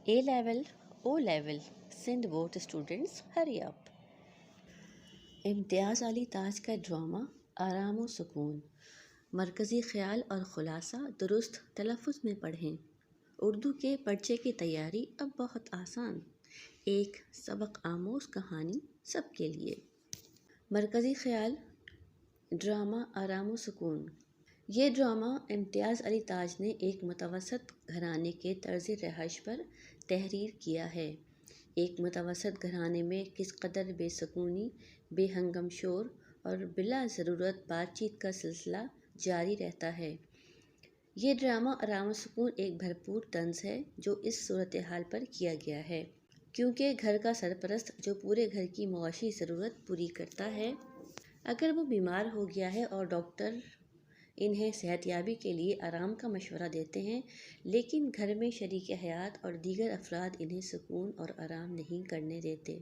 A level, O level, Sindh board students, hurry up. امتیاز علی تاج کا drama آرام و سکون. مرکزی خیال اور خلاصہ درست تلفظ میں پڑھیں. اردو کے پرچے کی تیاری اب بہت آسان. ایک سبق آموز کہانی سب کے لیے. مرکزی خیال ڈرامہ آرام و سکون. یہ ڈرامہ امتیاز علی تاج نے ایک متوسط گھرانے کے طرز رہائش پر تحریر کیا ہے. ایک متوسط گھرانے میں کس قدر بے سکونی، بے ہنگم شور اور بلا ضرورت بات چیت کا سلسلہ جاری رہتا ہے. یہ ڈرامہ آرام و سکون ایک بھرپور طنز ہے جو اس صورتحال پر کیا گیا ہے کیونکہ گھر کا سرپرست جو پورے گھر کی معاشی ضرورت پوری کرتا ہے، اگر وہ بیمار ہو گیا ہے اور ڈاکٹر انہیں صحت یابی کے لیے آرام کا مشورہ دیتے ہیں، لیکن گھر میں شریک حیات اور دیگر افراد انہیں سکون اور آرام نہیں کرنے دیتے.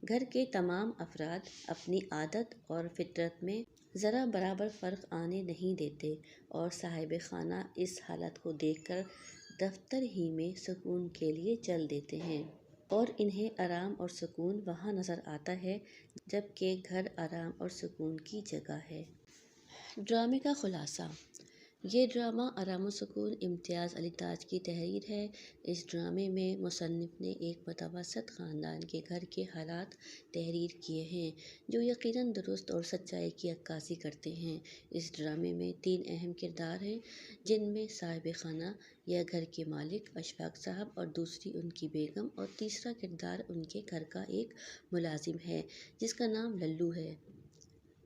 گھر کے تمام افراد اپنی عادت اور فطرت میں ذرا برابر فرق آنے نہیں دیتے اور صاحب خانہ اس حالت کو دیکھ کر دفتر ہی میں سکون کے لیے چل دیتے ہیں اور انہیں آرام اور سکون وہاں نظر آتا ہے جبکہ گھر آرام اور سکون کی جگہ ہے. ڈرامے کا خلاصہ. یہ ڈرامہ آرام و سکون امتیاز علی تاج کی تحریر ہے. اس ڈرامے میں مصنف نے ایک متوسط خاندان کے گھر کے حالات تحریر کیے ہیں جو یقیناً درست اور سچائی کی عکاسی کرتے ہیں. اس ڈرامے میں 3 اہم کردار ہیں جن میں صاحب خانہ یا گھر کے مالک اشفاق صاحب اور دوسری ان کی بیگم اور تیسرا کردار ان کے گھر کا ایک ملازم ہے جس کا نام للو ہے.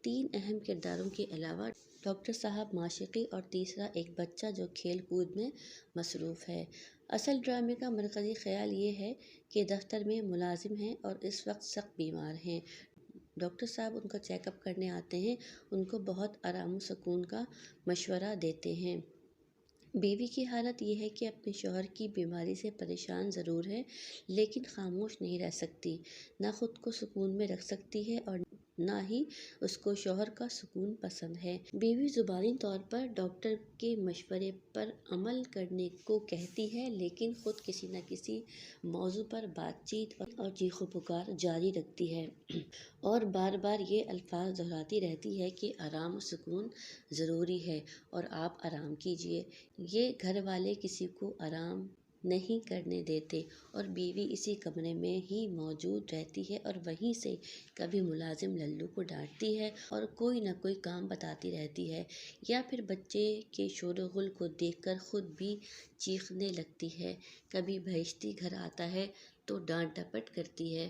3 اہم کرداروں کے علاوہ ڈاکٹر صاحب معشوقی اور تیسرا ایک بچہ جو کھیل کود میں مصروف ہے. اصل ڈرامے کا مرکزی خیال یہ ہے کہ دفتر میں ملازم ہیں اور اس وقت سخت بیمار ہیں. ڈاکٹر صاحب ان کا چیک اپ کرنے آتے ہیں، ان کو بہت آرام و سکون کا مشورہ دیتے ہیں. بیوی کی حالت یہ ہے کہ اپنے شوہر کی بیماری سے پریشان ضرور ہے لیکن خاموش نہیں رہ سکتی، نہ خود کو سکون میں رکھ سکتی ہے اور نہ ہی اس کو شوہر کا سکون پسند ہے. بیوی زبانی طور پر ڈاکٹر کے مشورے پر عمل کرنے کو کہتی ہے لیکن خود کسی نہ کسی موضوع پر بات چیت اور چیخ و پکار جاری رکھتی ہے اور بار بار یہ الفاظ دہراتی رہتی ہے کہ آرام و سکون ضروری ہے اور آپ آرام کیجیے. یہ گھر والے کسی کو آرام نہیں کرنے دیتے اور بیوی اسی کمرے میں ہی موجود رہتی ہے اور وہیں سے کبھی ملازم للو کو ڈانٹتی ہے اور کوئی نہ کوئی کام بتاتی رہتی ہے یا پھر بچے کے شور و غل کو دیکھ کر خود بھی چیخنے لگتی ہے. کبھی بہشتی گھر آتا ہے تو ڈانٹ ڈپٹ کرتی ہے.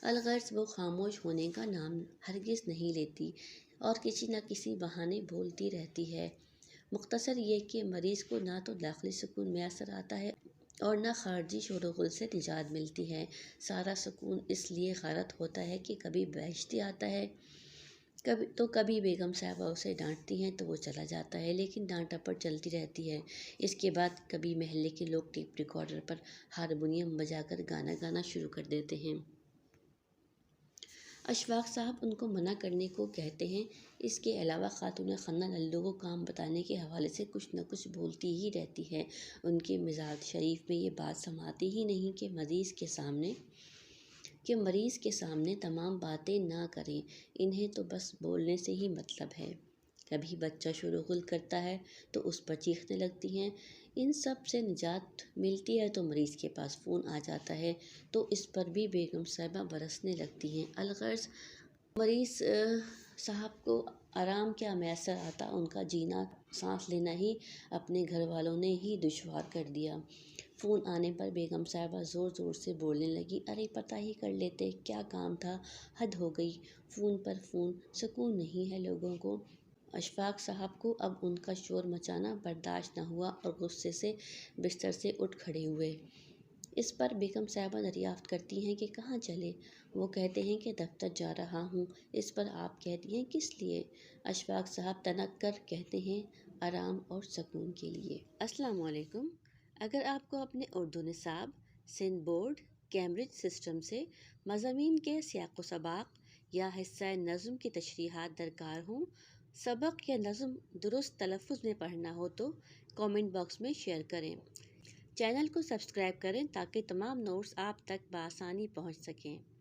الغرض وہ خاموش ہونے کا نام ہرگز نہیں لیتی اور کسی نہ کسی بہانے بولتی رہتی ہے. مختصر یہ کہ مریض کو نہ تو داخلی سکون میسر آتا ہے اور نہ خارجی شور و غل سے نجات ملتی ہے. سارا سکون اس لیے غارت ہوتا ہے کہ کبھی بہشتی آتا ہے کبھی بیگم صاحبہ اسے ڈانٹتی ہیں تو وہ چلا جاتا ہے لیکن ڈانٹ ڈپٹ چلتی رہتی ہے. اس کے بعد کبھی محلے کے لوگ ٹیپ ریکارڈر پر ہارمونیم بجا کر گانا گانا شروع کر دیتے ہیں. اشفاق صاحب ان کو منع کرنے کو کہتے ہیں. اس کے علاوہ خاتون خانہ للو کو کام بتانے کے حوالے سے کچھ نہ کچھ بولتی ہی رہتی ہے. ان کے مزاج شریف میں یہ بات سماتی ہی نہیں کہ مریض کے سامنے تمام باتیں نہ کریں، انہیں تو بس بولنے سے ہی مطلب ہے. کبھی بچہ شور و غل کرتا ہے تو اس پر چیخنے لگتی ہیں. ان سب سے نجات ملتی ہے تو مریض کے پاس فون آ جاتا ہے تو اس پر بھی بیگم صاحبہ برسنے لگتی ہیں. الغرض مریض صاحب کو آرام کیا میسر آتا، ان کا جینا سانس لینا ہی اپنے گھر والوں نے ہی دشوار کر دیا. فون آنے پر بیگم صاحبہ زور زور سے بولنے لگی، ارے پتہ ہی کر لیتے کیا کام تھا، حد ہو گئی، فون پر فون، سکون نہیں ہے لوگوں کو. اشفاق صاحب کو اب ان کا شور مچانا برداشت نہ ہوا اور غصے سے بستر سے اٹھ کھڑے ہوئے. اس پر بیگم صاحبہ دریافت کرتی ہیں کہ کہاں چلے؟ وہ کہتے ہیں کہ دفتر جا رہا ہوں. اس پر آپ کہتی ہیں کس لیے؟ اشفاق صاحب تنک کر کہتے ہیں آرام اور سکون کے لیے. السلام علیکم. اگر آپ کو اپنے اردو نصاب سندھ بورڈ کیمبرج سسٹم سے مضامین کے سیاق و سباق یا حصہ نظم کی تشریحات درکار ہوں، سبق یا نظم درست تلفظ میں پڑھنا ہو تو کامنٹ باکس میں شیئر کریں. چینل کو سبسکرائب کریں تاکہ تمام نوٹس آپ تک بآسانی پہنچ سکیں۔